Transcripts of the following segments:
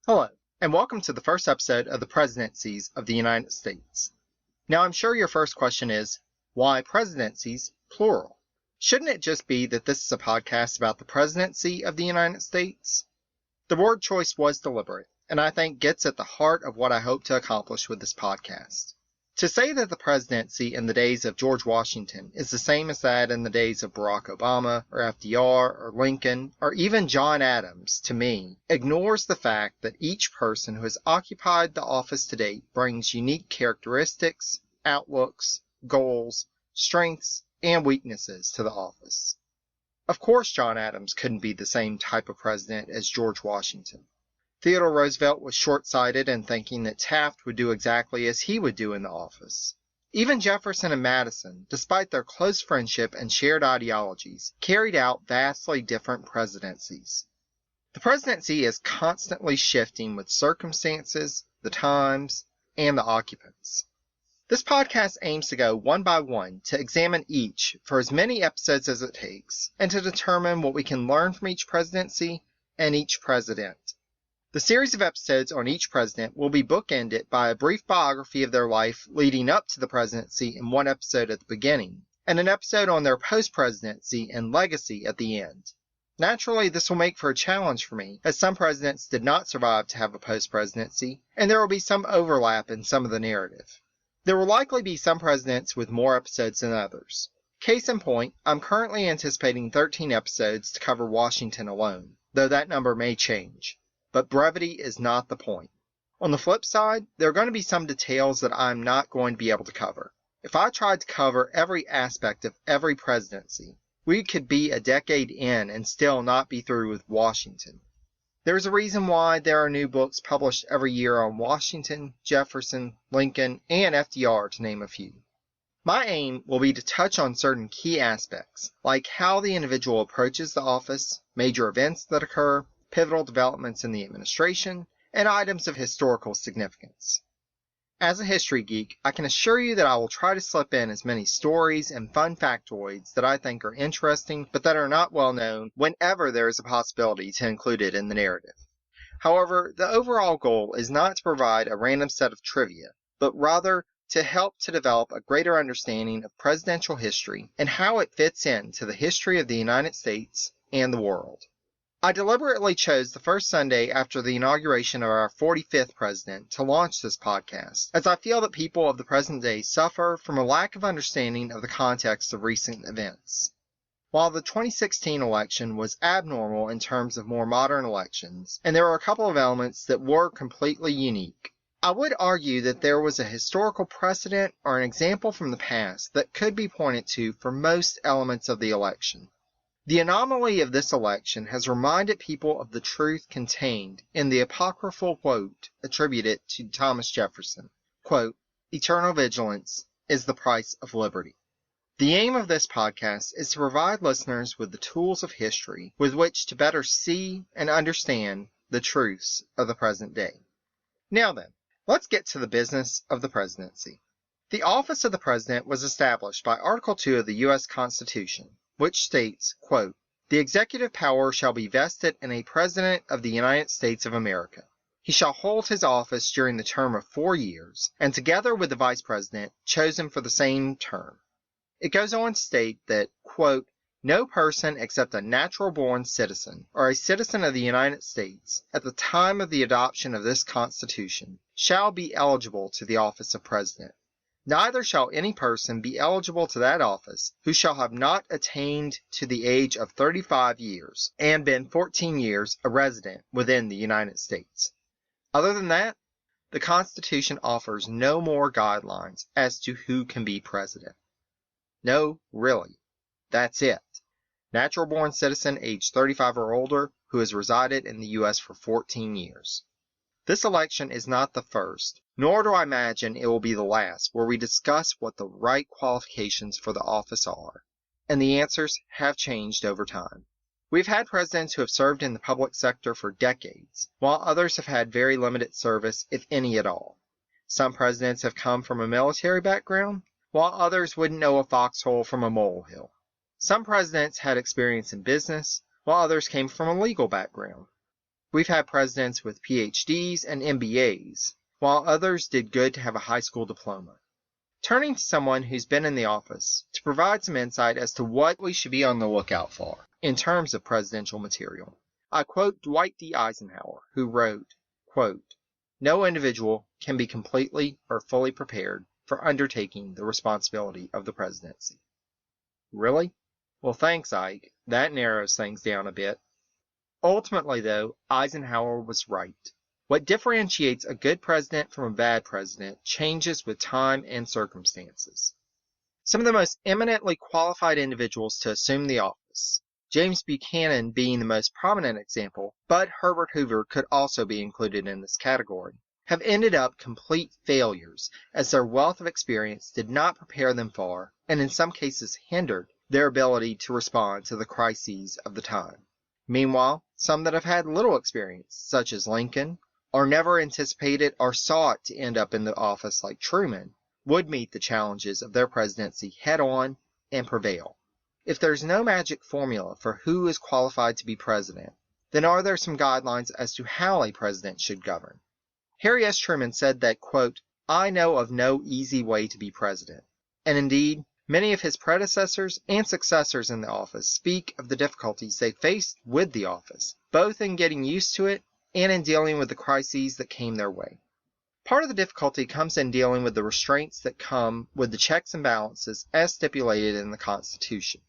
Hello, and welcome to the first episode of the Presidencies of the United States. Now, I'm sure your first question is, why presidencies, plural? Shouldn't it just be that this is a podcast about the presidency of the United States? The word choice was deliberate, and I think gets at the heart of what I hope to accomplish with this podcast. To say that the presidency in the days of George Washington is the same as that in the days of Barack Obama, or FDR, or Lincoln, or even John Adams, to me, ignores the fact that each person who has occupied the office to date brings unique characteristics, outlooks, goals, strengths, and weaknesses to the office. Of course, John Adams couldn't be the same type of president as George Washington. Theodore Roosevelt was short-sighted in thinking that Taft would do exactly as he would do in the office. Even Jefferson and Madison, despite their close friendship and shared ideologies, carried out vastly different presidencies. The presidency is constantly shifting with circumstances, the times, and the occupants. This podcast aims to go one by one to examine each for as many episodes as it takes, and to determine what we can learn from each presidency and each president. The series of episodes on each president will be bookended by a brief biography of their life leading up to the presidency in one episode at the beginning, and an episode on their post-presidency and legacy at the end. Naturally, this will make for a challenge for me, as some presidents did not survive to have a post-presidency, and there will be some overlap in some of the narrative. There will likely be some presidents with more episodes than others. Case in point, I'm currently anticipating 13 episodes to cover Washington alone, though that number may change. But brevity is not the point. On the flip side, there are going to be some details that I'm not going to be able to cover. If I tried to cover every aspect of every presidency, we could be a decade in and still not be through with Washington. There's a reason why there are new books published every year on Washington, Jefferson, Lincoln, and FDR, to name a few. My aim will be to touch on certain key aspects, like how the individual approaches the office, major events that occur, pivotal developments in the administration, and items of historical significance. As a history geek, I can assure you that I will try to slip in as many stories and fun factoids that I think are interesting but that are not well known whenever there is a possibility to include it in the narrative. However, the overall goal is not to provide a random set of trivia, but rather to help to develop a greater understanding of presidential history and how it fits into the history of the United States and the world. I deliberately chose the first Sunday after the inauguration of our 45th president to launch this podcast, as I feel that people of the present day suffer from a lack of understanding of the context of recent events. While the 2016 election was abnormal in terms of more modern elections, and there were a couple of elements that were completely unique, I would argue that there was a historical precedent or an example from the past that could be pointed to for most elements of the election. The anomaly of this election has reminded people of the truth contained in the apocryphal quote attributed to Thomas Jefferson, quote, "Eternal vigilance is the price of liberty." The aim of this podcast is to provide listeners with the tools of history with which to better see and understand the truths of the present day. Now then, let's get to the business of the presidency. The office of the president was established by Article 2 of the U.S. Constitution, which states, quote, "The executive power shall be vested in a President of the United States of America. He shall hold his office during the term of 4 years, and together with the Vice President, chosen for the same term." It goes on to state that, quote, "No person except a natural-born citizen or a citizen of the United States at the time of the adoption of this Constitution shall be eligible to the office of President. Neither shall any person be eligible to that office who shall have not attained to the age of 35 years and been 14 years a resident within the United States. Other than that, the Constitution offers no more guidelines as to who can be president. No, really. That's it. Natural-born citizen age 35 or older who has resided in the U.S. for 14 years. This election is not the first, nor do I imagine it will be the last, where we discuss what the right qualifications for the office are, and the answers have changed over time. We've had presidents who have served in the public sector for decades, while others have had very limited service, if any at all. Some presidents have come from a military background, while others wouldn't know a foxhole from a molehill. Some presidents had experience in business, while others came from a legal background. We've had presidents with PhDs and MBAs, while others did good to have a high school diploma. Turning to someone who's been in the office to provide some insight as to what we should be on the lookout for in terms of presidential material, I quote Dwight D. Eisenhower, who wrote, quote, "No individual can be completely or fully prepared for undertaking the responsibility of the presidency." Really? Well, thanks, Ike. That narrows things down a bit. Ultimately, though, Eisenhower was right. What differentiates a good president from a bad president changes with time and circumstances. Some of the most eminently qualified individuals to assume the office, James Buchanan being the most prominent example, but Herbert Hoover could also be included in this category, have ended up complete failures as their wealth of experience did not prepare them for, and in some cases hindered, their ability to respond to the crises of the time. Meanwhile, some that have had little experience, such as Lincoln, or never anticipated or sought to end up in the office like Truman, would meet the challenges of their presidency head-on and prevail. If there's no magic formula for who is qualified to be president, then are there some guidelines as to how a president should govern? Harry S. Truman said that, quote, "I know of no easy way to be president." And indeed, many of his predecessors and successors in the office speak of the difficulties they faced with the office, both in getting used to it and in dealing with the crises that came their way. Part of the difficulty comes in dealing with the restraints that come with the checks and balances as stipulated in the Constitution.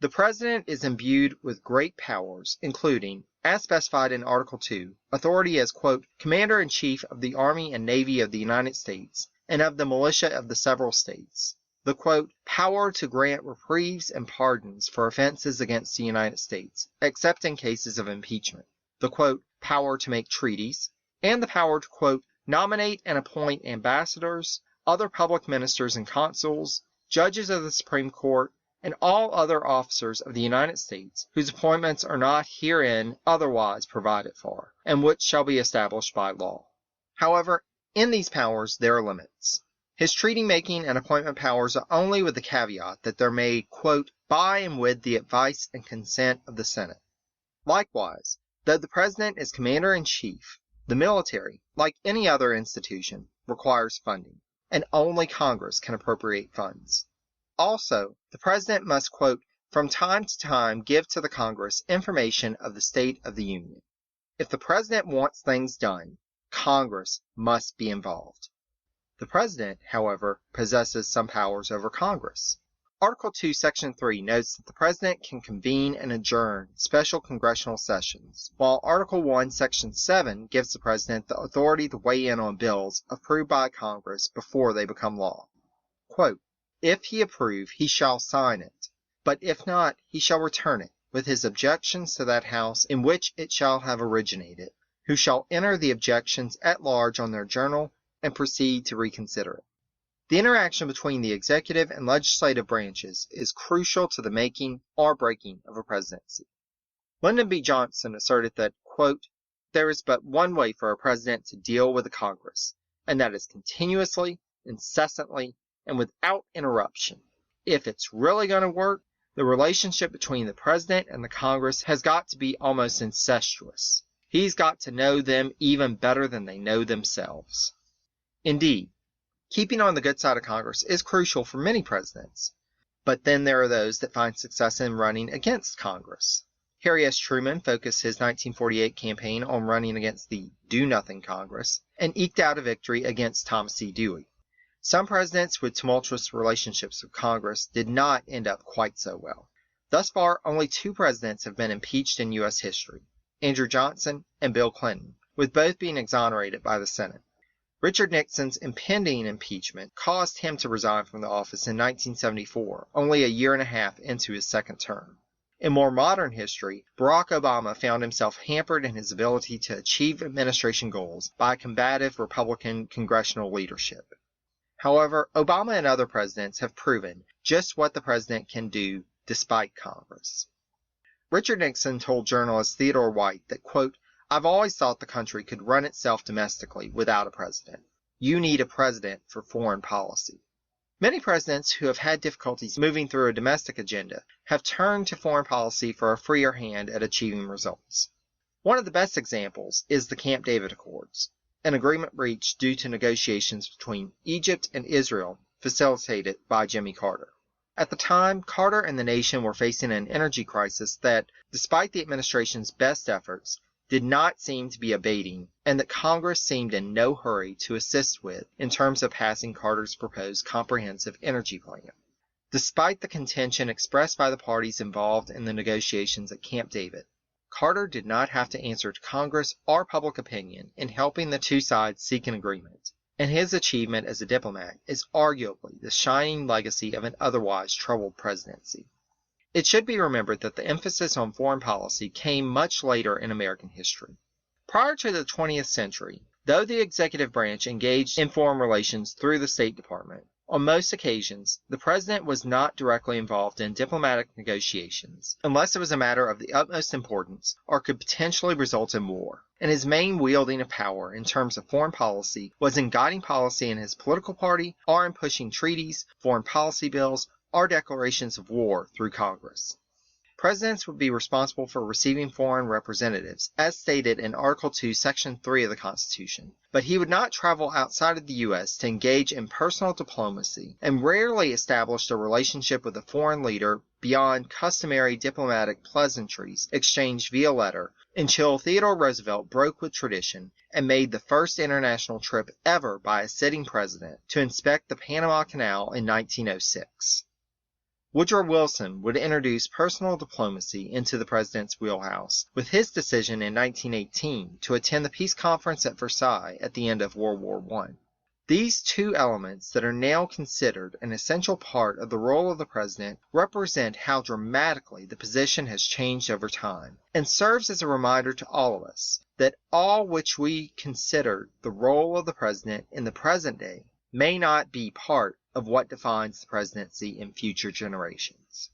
The President is imbued with great powers, including, as specified in Article 2, authority as, quote, "Commander-in-Chief of the Army and Navy of the United States and of the militia of the several states," the, quote, "power to grant reprieves and pardons for offenses against the United States, except in cases of impeachment," the, quote, "power to make treaties," and the power to, quote, "nominate and appoint ambassadors, other public ministers and consuls, judges of the Supreme Court, and all other officers of the United States whose appointments are not herein otherwise provided for, and which shall be established by law." However, in these powers there are limits. His treaty-making and appointment powers are only with the caveat that they're made, quote, "by and with the advice and consent of the Senate." Likewise, though the President is Commander-in-Chief, the military, like any other institution, requires funding, and only Congress can appropriate funds. Also, the President must, quote, "from time to time give to the Congress information of the state of the Union." If the President wants things done, Congress must be involved. The President, however, possesses some powers over Congress. Article 2, Section 3 notes that the President can convene and adjourn special congressional sessions, while Article 1, Section 7 gives the President the authority to weigh in on bills approved by Congress before they become law. Quote, "If he approve, he shall sign it, but if not, he shall return it, with his objections to that House in which it shall have originated, who shall enter the objections at large on their journal and proceed to reconsider it." The interaction between the executive and legislative branches is crucial to the making or breaking of a presidency. Lyndon B. Johnson asserted that, quote, "there is but one way for a president to deal with the Congress, and that is continuously, incessantly, and without interruption. If it's really going to work, the relationship between the President and the Congress has got to be almost incestuous. He's got to know them even better than they know themselves." Indeed, keeping on the good side of Congress is crucial for many presidents, but then there are those that find success in running against Congress. Harry S. Truman focused his 1948 campaign on running against the Do-Nothing Congress and eked out a victory against Thomas C. Dewey. Some presidents with tumultuous relationships with Congress did not end up quite so well. Thus far, only 2 presidents have been impeached in U.S. history, Andrew Johnson and Bill Clinton, with both being exonerated by the Senate. Richard Nixon's impending impeachment caused him to resign from the office in 1974, only a year and a half into his second term. In more modern history, Barack Obama found himself hampered in his ability to achieve administration goals by combative Republican congressional leadership. However, Obama and other presidents have proven just what the president can do despite Congress. Richard Nixon told journalist Theodore White that, quote, "I've always thought the country could run itself domestically without a president. You need a president for foreign policy." Many presidents who have had difficulties moving through a domestic agenda have turned to foreign policy for a freer hand at achieving results. One of the best examples is the Camp David Accords, an agreement reached due to negotiations between Egypt and Israel facilitated by Jimmy Carter. At the time, Carter and the nation were facing an energy crisis that, despite the administration's best efforts, did not seem to be abating, and that Congress seemed in no hurry to assist with in terms of passing Carter's proposed comprehensive energy plan. Despite the contention expressed by the parties involved in the negotiations at Camp David, Carter did not have to answer to Congress or public opinion in helping the two sides seek an agreement, and his achievement as a diplomat is arguably the shining legacy of an otherwise troubled presidency. It should be remembered that the emphasis on foreign policy came much later in American history. Prior to the 20th century, though the executive branch engaged in foreign relations through the State Department, on most occasions, the president was not directly involved in diplomatic negotiations, unless it was a matter of the utmost importance or could potentially result in war, and his main wielding of power in terms of foreign policy was in guiding policy in his political party or in pushing treaties, foreign policy bills, or declarations of war through Congress. Presidents would be responsible for receiving foreign representatives, as stated in Article 2, Section 3 of the Constitution, but he would not travel outside of the U.S. to engage in personal diplomacy and rarely established a relationship with a foreign leader beyond customary diplomatic pleasantries exchanged via letter until Theodore Roosevelt broke with tradition and made the first international trip ever by a sitting president to inspect the Panama Canal in 1906. Woodrow Wilson would introduce personal diplomacy into the president's wheelhouse with his decision in 1918 to attend the peace conference at Versailles at the end of World War I. These two elements that are now considered an essential part of the role of the president represent how dramatically the position has changed over time, and serves as a reminder to all of us that all which we consider the role of the president in the present day may not be part of what defines the presidency in future generations.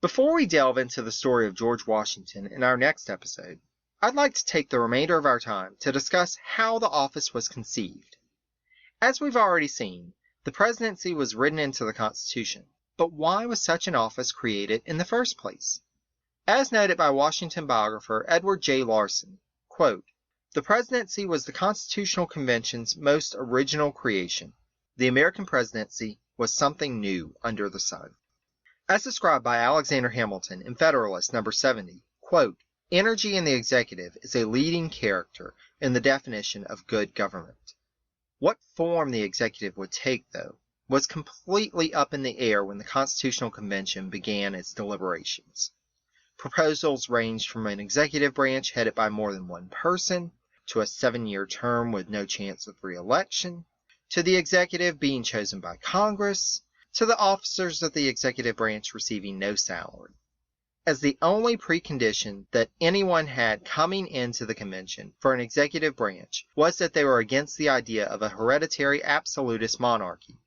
Before we delve into the story of George Washington in our next episode, I'd like to take the remainder of our time to discuss how the office was conceived. As we've already seen, the presidency was written into the Constitution, but why was such an office created in the first place? As noted by Washington biographer Edward J. Larson, quote, "The presidency was the Constitutional Convention's most original creation. The American presidency was something new under the sun." As described by Alexander Hamilton in Federalist No. 70, quote, "Energy in the executive is a leading character in the definition of good government." What form the executive would take, though, was completely up in the air when the Constitutional Convention began its deliberations. Proposals ranged from an executive branch headed by more than one person, to a 7-year term with no chance of re-election, to the executive being chosen by Congress, to the officers of the executive branch receiving no salary. As the only precondition that anyone had coming into the convention for an executive branch was that they were against the idea of a hereditary absolutist monarchy,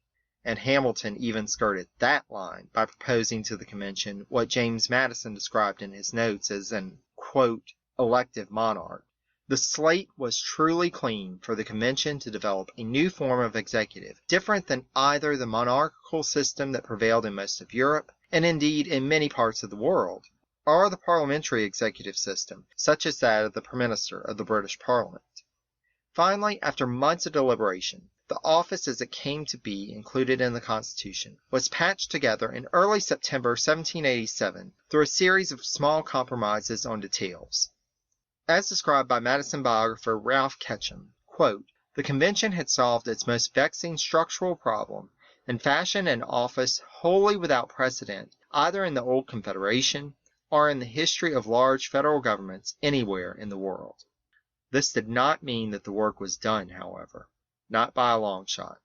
and Hamilton even skirted that line by proposing to the convention what James Madison described in his notes as an, quote, "elective monarch." The slate was truly clean for the convention to develop a new form of executive, different than either the monarchical system that prevailed in most of Europe, and indeed in many parts of the world, or the parliamentary executive system, such as that of the Prime Minister of the British Parliament. Finally, after months of deliberation, the office as it came to be included in the Constitution was patched together in early September 1787 through a series of small compromises on details. As described by Madison biographer Ralph Ketchum, quote, "The convention had solved its most vexing structural problem and fashioned an office wholly without precedent either in the old Confederation or in the history of large federal governments anywhere in the world." This did not mean that the work was done, however, not by a long shot.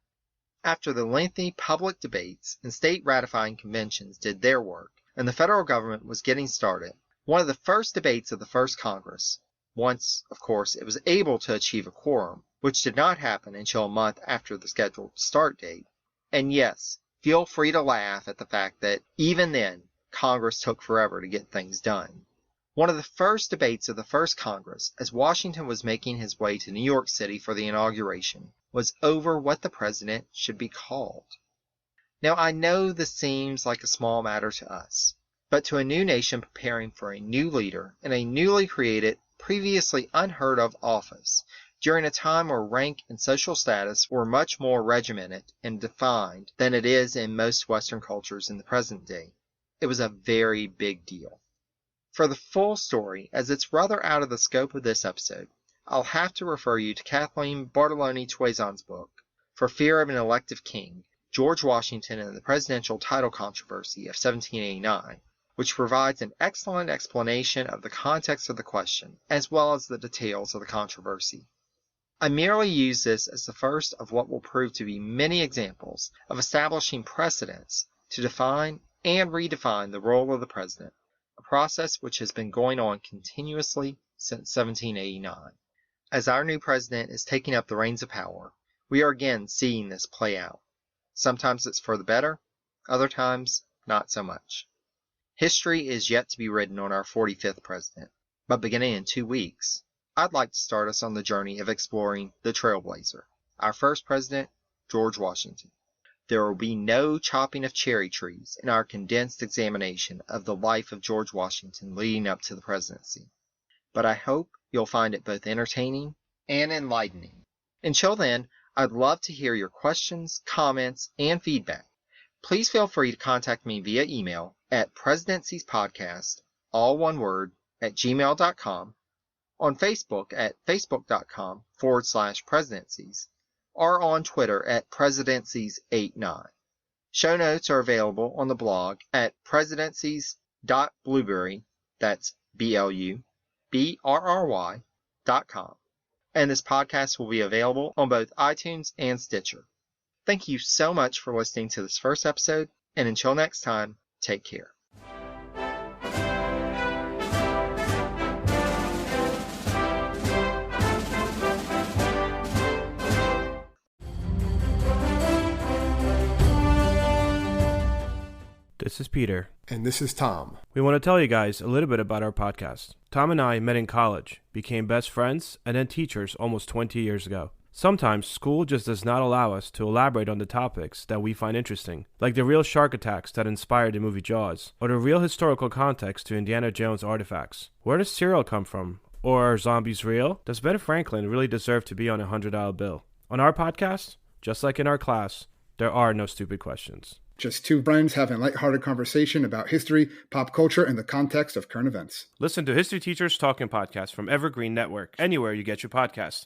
After the lengthy public debates and state ratifying conventions did their work, and the federal government was getting started, one of the first debates of the first Congress, once, of course, it was able to achieve a quorum, which did not happen until a month after the scheduled start date. And yes, feel free to laugh at the fact that even then, Congress took forever to get things done. One of the first debates of the first Congress, as Washington was making his way to New York City for the inauguration, was over what the president should be called. Now, I know this seems like a small matter to us, but to a new nation preparing for a new leader in a newly created previously unheard of office during a time where rank and social status were much more regimented and defined than it is in most Western cultures in the present day. It was a very big deal. For the full story, as it's rather out of the scope of this episode, I'll have to refer you to Kathleen Bartoloni-Toison's book, For Fear of an Elective King, George Washington and the Presidential Title Controversy of 1789, which provides an excellent explanation of the context of the question, as well as the details of the controversy. I merely use this as the first of what will prove to be many examples of establishing precedents to define and redefine the role of the president, a process which has been going on continuously since 1789. As our new president is taking up the reins of power, we are again seeing this play out. Sometimes it's for the better, other times not so much. History is yet to be written on our 45th president, but beginning in 2 weeks, I'd like to start us on the journey of exploring the Trailblazer, our first president, George Washington. There will be no chopping of cherry trees in our condensed examination of the life of George Washington leading up to the presidency, but I hope you'll find it both entertaining and enlightening. Until then, I'd love to hear your questions, comments, and feedback. Please feel free to contact me via email at presidentiespodcast, all one word, @gmail.com, on Facebook at facebook.com/presidencies, or on Twitter at presidencies89. Show notes are available on the blog at presidencies.blueberry, that's BLUBRRY.com. And this podcast will be available on both iTunes and Stitcher. Thank you so much for listening to this first episode, and until next time, take care. This is Peter. And this is Tom. We want to tell you guys a little bit about our podcast. Tom and I met in college, became best friends, and then teachers almost 20 years ago. Sometimes school just does not allow us to elaborate on the topics that we find interesting, like the real shark attacks that inspired the movie Jaws, or the real historical context to Indiana Jones artifacts. Where does cereal come from? Or are zombies real? Does Ben Franklin really deserve to be on a $100 bill? On our podcast, just like in our class, there are no stupid questions. Just two friends having a lighthearted conversation about history, pop culture, and the context of current events. Listen to History Teachers Talking Podcast from Evergreen Network, anywhere you get your podcasts.